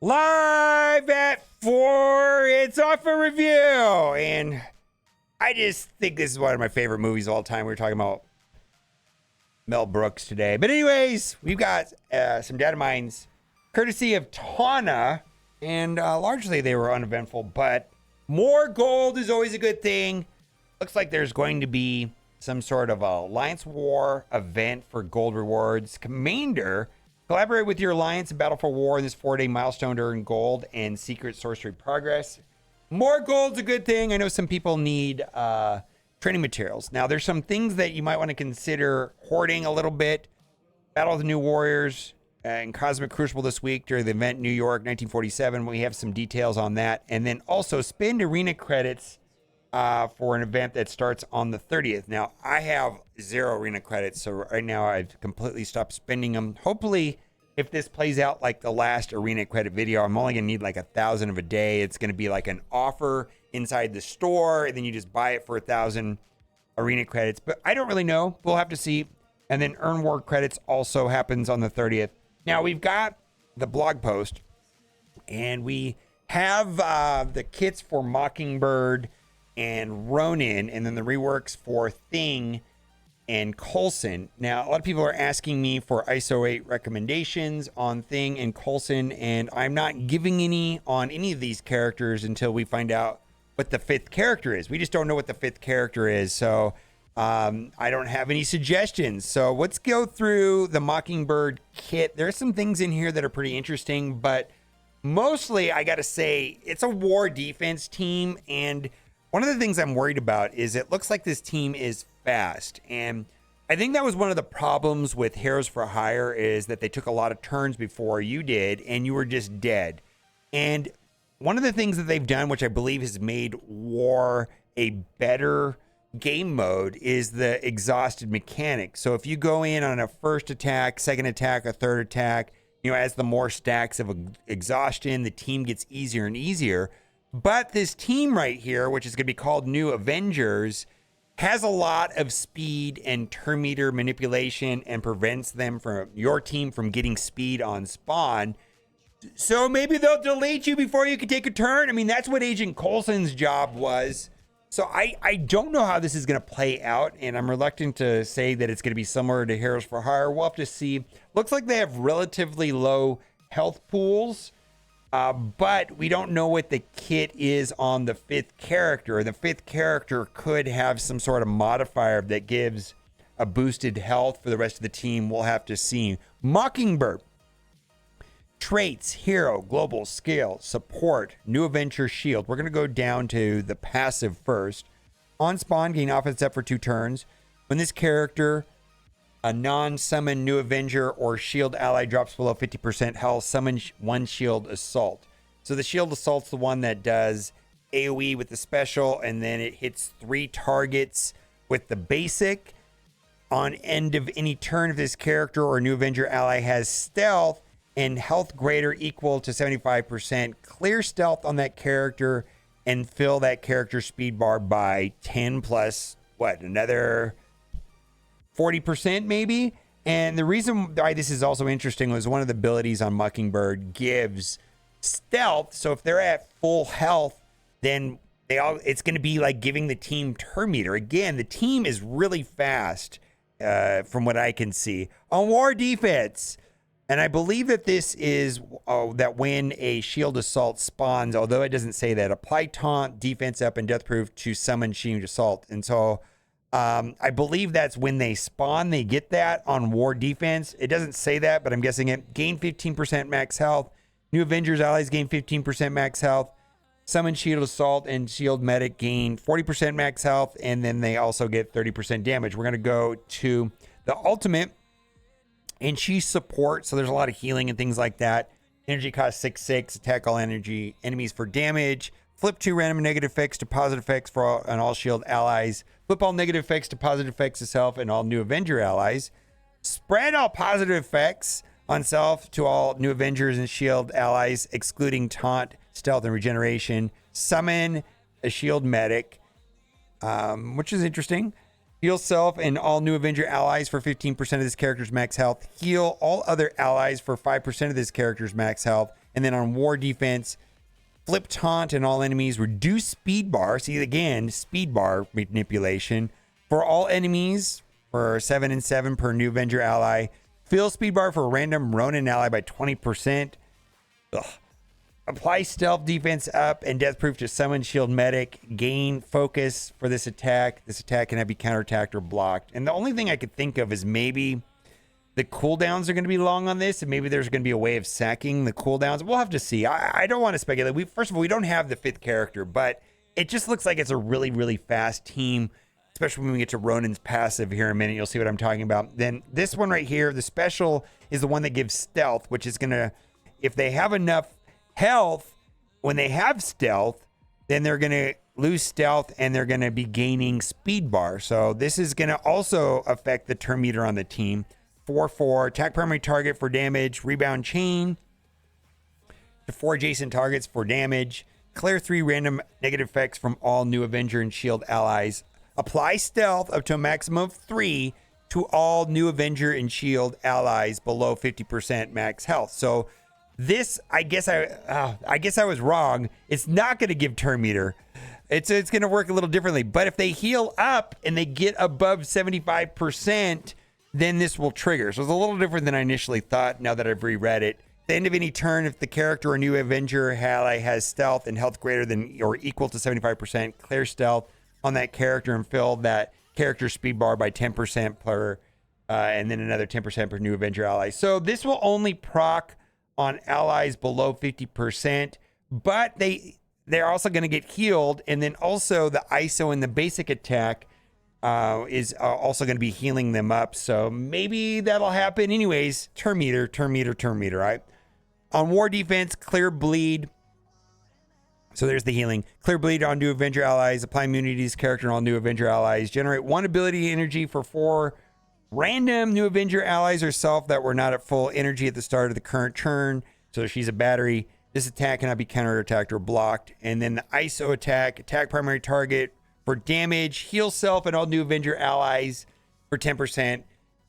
Live at 4, it's off a review. And I just think this is one of my favorite movies of all time. We were talking about Mel Brooks today. But anyways, we've got some data mines courtesy of Tana. And largely they were uneventful. But more gold is always a good thing. Looks like there's going to be some sort of Alliance War event for gold rewards. Commander, collaborate with your alliance in battle for war in this 4-day milestone to earn gold and secret sorcery progress. More gold's a good thing. I know some people need training materials. Now, there's some things that you might want to consider hoarding a little bit. Battle of the New Warriors and Cosmic Crucible this week during the event New York 1947. We have some details on that. And then also spend arena credits for an event that starts on the 30th. Now, I have 0 arena credits, so right now I've completely stopped spending them. Hopefully, if this plays out like the last arena credit video, I'm only going to need like 1,000 of a day. It's going to be like an offer inside the store, and then you just buy it for 1,000 arena credits. But I don't really know. We'll have to see. And then Earn War credits also happens on the 30th. Now, we've got the blog post, and we have the kits for Mockingbird and Ronin, and then the reworks for Thing and Coulson. Now, a lot of people are asking me for ISO 8 recommendations on Thing and Coulson, and I'm not giving any on any of these characters until we find out what the 5th character is. We just don't know what the 5th character is, so I don't have any suggestions. So let's go through the Mockingbird kit. There's some things in here that are pretty interesting, but mostly I gotta say it's a war defense team, and one of the things I'm worried about is it looks like this team is fast. And I think that was one of the problems with Heroes for Hire, is that they took a lot of turns before you did and you were just dead. And one of the things that they've done, which I believe has made war a better game mode, is the exhausted mechanic. So if you go in on a first attack, second attack, a third attack, as the more stacks of exhaustion, the team gets easier and easier. But this team right here, which is going to be called New Avengers, has a lot of speed and turn meter manipulation and prevents them from your team from getting speed on spawn. So maybe they'll delete you before you can take a turn. I mean, that's what Agent Coulson's job was. So I don't know how this is going to play out, and I'm reluctant to say that it's going to be similar to Heroes for Hire. We'll have to see. Looks like they have relatively low health pools. But we don't know what the kit is on the 5th character. The 5th character could have some sort of modifier that gives a boosted health for the rest of the team. We'll have to see. Mockingbird. Traits, hero, global, scale, support, new adventure, shield. We're going to go down to the passive first. On spawn, gain offense up for 2 turns. When this character, a non-summon New Avenger or shield ally, drops below 50% health, summon 1 shield assault. So the shield assault's the one that does AoE with the special, and then it hits 3 targets with the basic. On end of any turn, if this character or New Avenger ally has stealth and health greater equal to 75%, clear stealth on that character and fill that character's speed bar by 10 plus, another 40% maybe. And the reason why this is also interesting was one of the abilities on Mockingbird gives stealth. So if they're at full health, then it's going to be like giving the team turn meter. Again, the team is really fast from what I can see. On war defense, and I believe that this is that when a shield assault spawns, although it doesn't say that, apply taunt, defense up, and death proof to summon shield assault. And so I believe that's when they spawn, they get that on war defense. It doesn't say that, but I'm guessing it. Gain 15% max health. New Avengers allies gain 15% max health. Summon shield assault and shield medic gain 40% max health, and then they also get 30% damage. We're going to go to the ultimate, and she's support, so there's a lot of healing and things like that. Energy cost 6/6. Attack all energy enemies for damage. Flip 2 random negative effects to positive effects for all shield allies. Flip all negative effects to positive effects to self and all New Avenger allies. Spread all positive effects on self to all New Avengers and shield allies, excluding taunt, stealth, and regeneration. Summon a shield medic, which is interesting. Heal self and all New Avenger allies for 15% of this character's max health. Heal all other allies for 5% of this character's max health. And then on war defense, flip taunt and all enemies, reduce speed bar. See, again, speed bar manipulation for all enemies for 7 and 7 per new Avenger ally. Fill speed bar for a random Ronin ally by 20%. Ugh. Apply stealth defense up and death proof to summon shield medic. Gain focus for this attack. This attack can be counterattacked or blocked. And the only thing I could think of is maybe the cooldowns are going to be long on this, and maybe there's going to be a way of sacking the cooldowns. We'll have to see. I don't want to speculate. First of all, we don't have the 5th character, but it just looks like it's a really, really fast team, especially when we get to Ronin's passive here in a minute. You'll see what I'm talking about. Then this one right here, the special, is the one that gives stealth, which is going to, if they have enough health, when they have stealth, then they're going to lose stealth and they're going to be gaining speed bar. So this is going to also affect the turn meter on the team. 4/4, attack primary target for damage, rebound chain to 4 adjacent targets for damage, clear 3 random negative effects from all new Avenger and Shield allies, apply stealth up to a maximum of 3 to all new Avenger and Shield allies below 50% max health. So this, I guess I was wrong. It's not going to give turn meter. It's going to work a little differently. But if they heal up and they get above 75%, then this will trigger. So it's a little different than I initially thought now that I've reread it. At the end of any turn, if the character or new Avenger ally has stealth and health greater than or equal to 75%, clear stealth on that character and fill that character speed bar by 10% per, and then another 10% per new Avenger ally. So this will only proc on allies below 50%, but they're also going to get healed. And then also the ISO in the basic attack is also going to be healing them up. So maybe that'll happen. Anyways, turn meter, right? On war defense, clear bleed. So there's the healing. Clear bleed on new Avenger allies. Apply immunities character on all new Avenger allies. Generate 1 ability energy for 4 random new Avenger allies or self that were not at full energy at the start of the current turn. So she's a battery. This attack cannot be counterattacked or blocked. And then the ISO attack primary target for damage, heal self and all new Avenger allies for 10%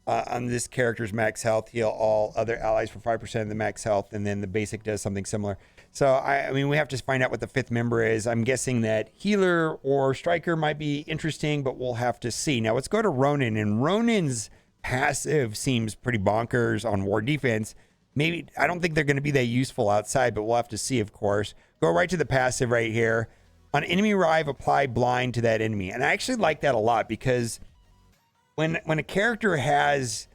on this character's max health, heal all other allies for 5% of the max health, and then the basic does something similar. So, I mean, we have to find out what the 5th member is. I'm guessing that healer or striker might be interesting, but we'll have to see. Now, let's go to Ronin, and Ronin's passive seems pretty bonkers on war defense. Maybe, I don't think they're going to be that useful outside, but we'll have to see, of course. Go right to the passive right here. On enemy arrive, apply blind to that enemy. And I actually like that a lot because when a character has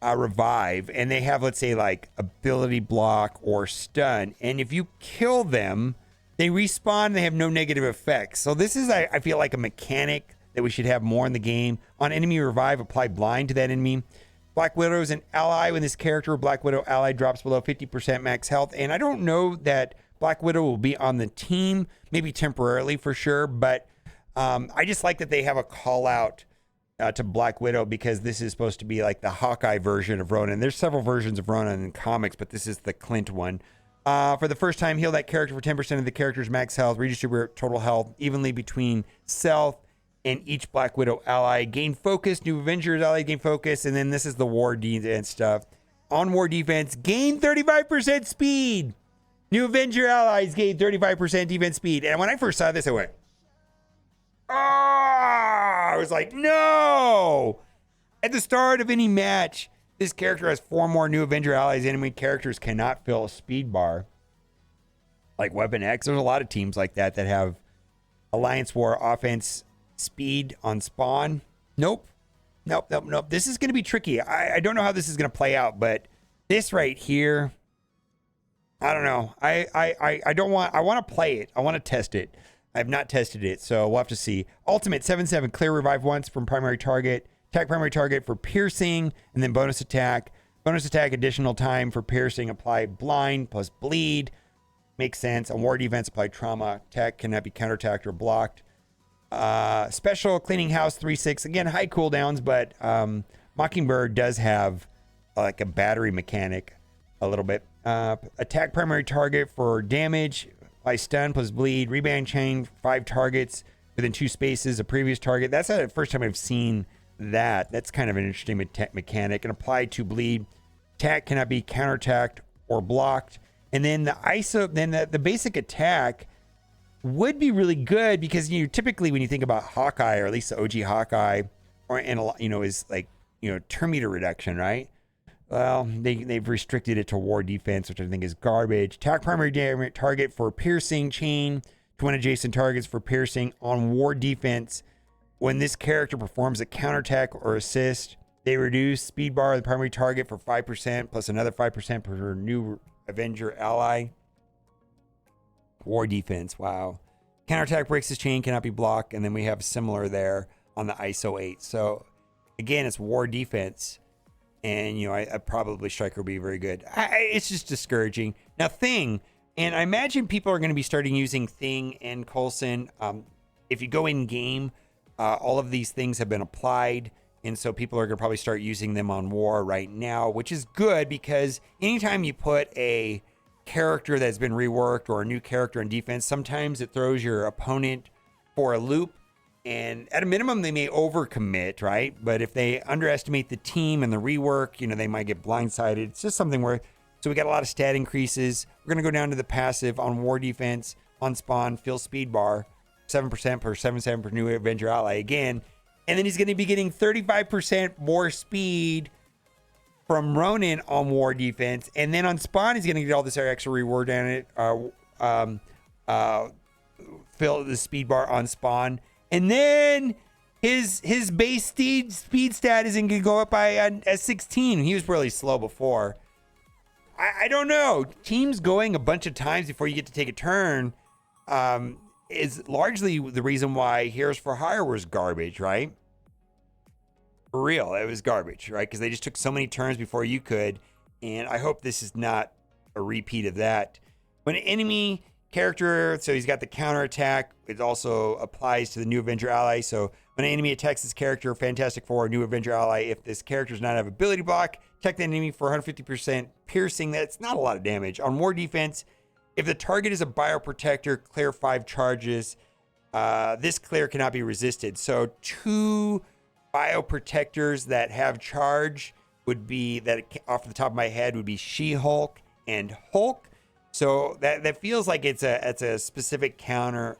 a revive and they have, let's say, like ability block or stun, and if you kill them, they respawn and they have no negative effects. So this is, I feel like, a mechanic that we should have more in the game. On enemy revive, apply blind to that enemy. Black Widow is an ally when this character or Black Widow ally drops below 50% max health. And I don't know that Black Widow will be on the team, maybe temporarily for sure, but I just like that they have a call out to Black Widow because this is supposed to be like the Hawkeye version of Ronin. There's several versions of Ronin in comics, but this is the Clint one. For the first time, heal that character for 10% of the character's max health, redistribute total health evenly between self and each Black Widow ally. Gain focus, new Avengers ally gain focus, and then this is the war defense stuff. On war defense, gain 35% speed. New Avenger allies gain 35% defense speed. And when I first saw this, I went, I was like, no! At the start of any match, this character has 4 more new Avenger allies. Enemy characters cannot fill a speed bar. Like Weapon X, there's a lot of teams like that have Alliance War offense speed on spawn. Nope. This is going to be tricky. I don't know how this is going to play out, but this right here, I don't know. I want to play it. I want to test it. I have not tested it, so we'll have to see. Ultimate 7/7, clear revive once from primary target. Attack primary target for piercing, and then bonus attack. Bonus attack, additional time for piercing. Apply blind plus bleed. Makes sense. On war defense, apply trauma. Attack cannot be counterattacked or blocked. Special cleaning house 3/6. Again, high cooldowns, but Mockingbird does have like a battery mechanic a little bit. Attack primary target for damage. Apply stun plus bleed. Rebound chain 5 targets within 2 spaces. A previous target. That's the first time I've seen that. That's kind of an interesting mechanic. And apply to bleed. Attack cannot be counterattacked or blocked. And then the ISO, then the basic attack would be really good because typically when you think about Hawkeye, or at least the OG Hawkeye, or is like turn meter reduction, right? Well, they've restricted it to war defense, which I think is garbage. Attack primary target for piercing, chain to one adjacent targets for piercing. On war defense, when this character performs a counterattack or assist, they reduce speed bar of the primary target for 5% plus another 5% per new Avenger ally. War defense, wow. Counterattack breaks this chain, cannot be blocked, and then we have similar there on the ISO 8. So again, it's war defense, and I probably Striker would be very good. It's just discouraging. Now Thing, and I imagine people are going to be starting using Thing and Coulson. If you go in game, all of these things have been applied, and so people are going to probably start using them on war right now, which is good because anytime you put a character that's been reworked or a new character in defense, sometimes it throws your opponent for a loop, and at a minimum they may overcommit, right? But if they underestimate the team and the rework, they might get blindsided. It's just something where, so we got a lot of stat increases. We're going to go down to the passive on war defense. On spawn, fill speed bar 7% per 7% per new Avenger ally again, and then he's going to be getting 35% more speed from Ronin on war defense, and then on spawn he's going to get all this extra reward on it. Fill the speed bar on spawn, and then his base speed stat isn't going to go up by a 16. He was really slow before. I don't know. Teams going a bunch of times before you get to take a turn is largely the reason why Heroes for Hire was garbage, right? For real, it was garbage, right? Because they just took so many turns before you could, and I hope this is not a repeat of that. When an enemy character, so he's got the counterattack, it also applies to the new Avenger ally. So when an enemy attacks this character, Fantastic Four, new Avenger ally, if this character does not have ability block, attack the enemy for 150% piercing. That's not a lot of damage. On war defense, if the target is a bioprotector, clear 5 charges. This clear cannot be resisted. So 2 bioprotectors that have charge would be, that off the top of my head, would be She-Hulk and Hulk. So that feels like it's a specific counter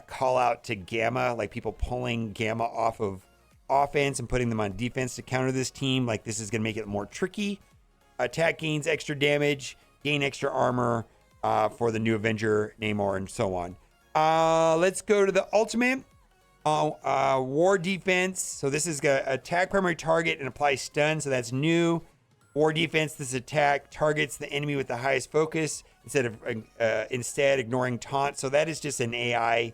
call out to Gamma, like people pulling Gamma off of offense and putting them on defense to counter this team. Like this is going to make it more tricky. Attack gains extra damage, gain extra armor for the new Avenger, Namor, and so on. Let's go to the ultimate. War defense. So this is gonna attack primary target and apply stun. So that's new. War defense. This attack targets the enemy with the highest focus instead ignoring taunt. So that is just an AI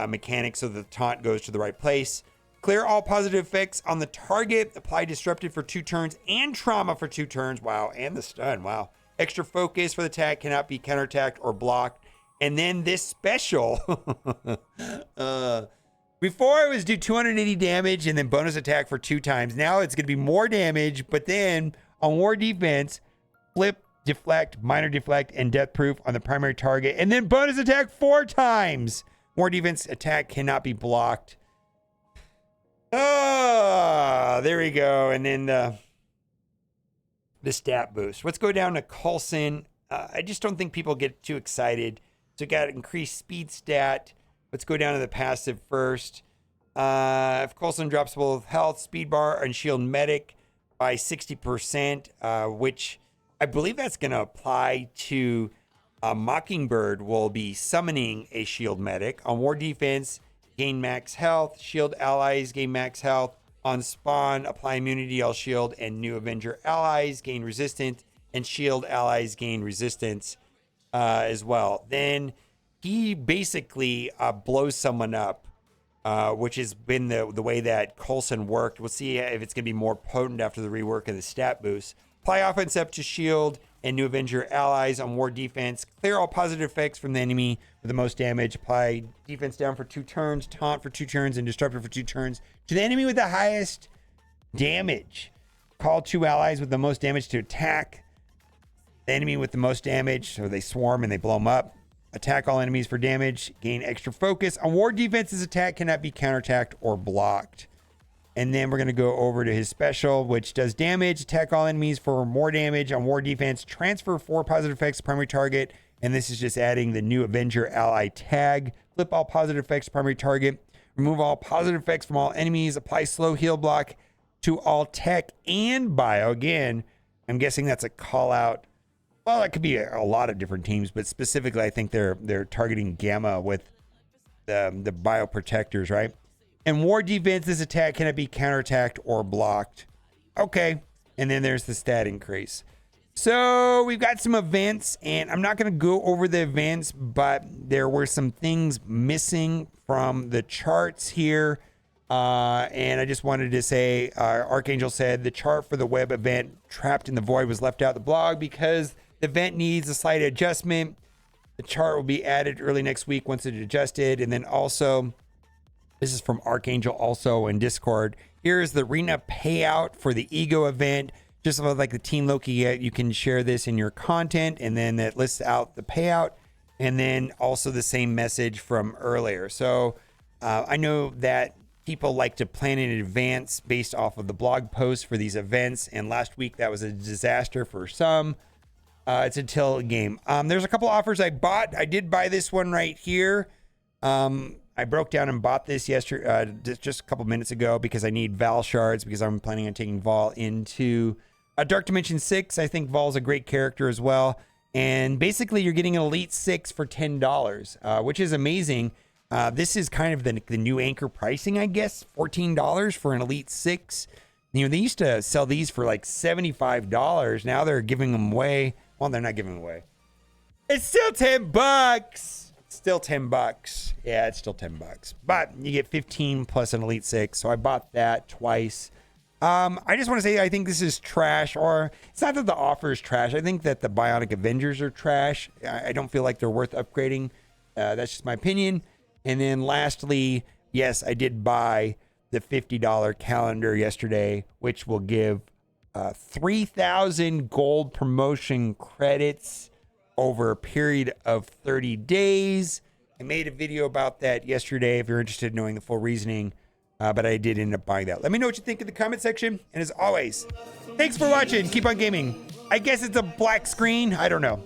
mechanic. So the taunt goes to the right place. Clear all positive effects on the target. Apply disruptive for 2 turns and trauma for 2 turns. Wow, and the stun. Wow. Extra focus for the attack cannot be counterattacked or blocked. And then this special. Before it was do 280 damage and then bonus attack for 2 times. Now it's going to be more damage, but then on war defense, flip, deflect, minor deflect, and death proof on the primary target, and then bonus attack 4 times. War defense attack cannot be blocked. There we go. And then the stat boost. Let's go down to Coulson. I just don't think people get too excited. So got increased speed stat. Let's go down to the passive first. If Coulson drops both health, speed bar, and shield medic by 60%, which I believe that's going to apply to Mockingbird will be summoning a shield medic. On war defense, gain max health. Shield allies gain max health. On spawn, apply immunity, all shield, and new Avenger allies gain resistance, and shield allies gain resistance as well. Then he basically blows someone up, which has been the way that Coulson worked. We'll see if it's going to be more potent after the rework of the stat boost. Apply offense up to shield and new Avenger allies. On war defense, clear all positive effects from the enemy with the most damage. Apply defense down for 2 turns, taunt for 2 turns, and disruptor for 2 turns to the enemy with the highest damage. Call 2 allies with the most damage to attack the enemy with the most damage, so they swarm and they blow them up. Attack all enemies for damage. Gain extra focus. On war defense, this attack cannot be counterattacked or blocked. And then we're going to go over to his special, which does damage, attack all enemies for more damage on war defense, transfer 4 positive effects to primary target. And this is just adding the new Avenger ally tag. Flip all positive effects to primary target. Remove all positive effects from all enemies. Apply slow heal block to all tech and bio. Again, I'm guessing that's a call out. Well, it could be a lot of different teams, but specifically, I think they're targeting Gamma with the bio protectors, right? And war defense, this attack cannot be counterattacked or blocked. Okay. And then there's the stat increase. So we've got some events, and I'm not going to go over the events, but there were some things missing from the charts here. And I just wanted to say, Archangel said the chart for the web event Trapped in the Void was left out of the blog because the event needs a slight adjustment. The chart will be added early next week once it's adjusted. And then also, this is from Archangel also in Discord. Here's the arena payout for the Ego event. Just like the Team Loki, you can share this in your content, and then it lists out the payout, and then also the same message from earlier. So I know that people like to plan in advance based off of the blog posts for these events, and last week that was a disaster for some. It's a till game. There's a couple offers I bought. I did buy this one right here. I broke down and bought this yesterday, just a couple minutes ago, because I need Val shards, because I'm planning on taking Val into Dark Dimension 6. I think Val's a great character as well. And basically, you're getting an Elite 6 for $10, which is amazing. This is kind of the new anchor pricing, I guess, $14 for an Elite 6. You know, they used to sell these for like $75. Now they're giving them away. Well, they're not giving them away. It's still $10. Still $10. Yeah, it's still $10. But you get 15 plus an Elite 6. So I bought that twice. I just want to say I think this is trash, or it's not that the offer is trash. I think that the Bionic Avengers are trash. I don't feel like they're worth upgrading. That's just my opinion. And then lastly, yes, I did buy the $50 calendar yesterday, which will give 3,000 gold promotion credits over a period of 30 days. I made a video about that yesterday if you're interested in knowing the full reasoning, but I did end up buying that. Let me know what you think in the comment section. And as always, thanks for watching. Keep on gaming. I guess it's a black screen. I don't know.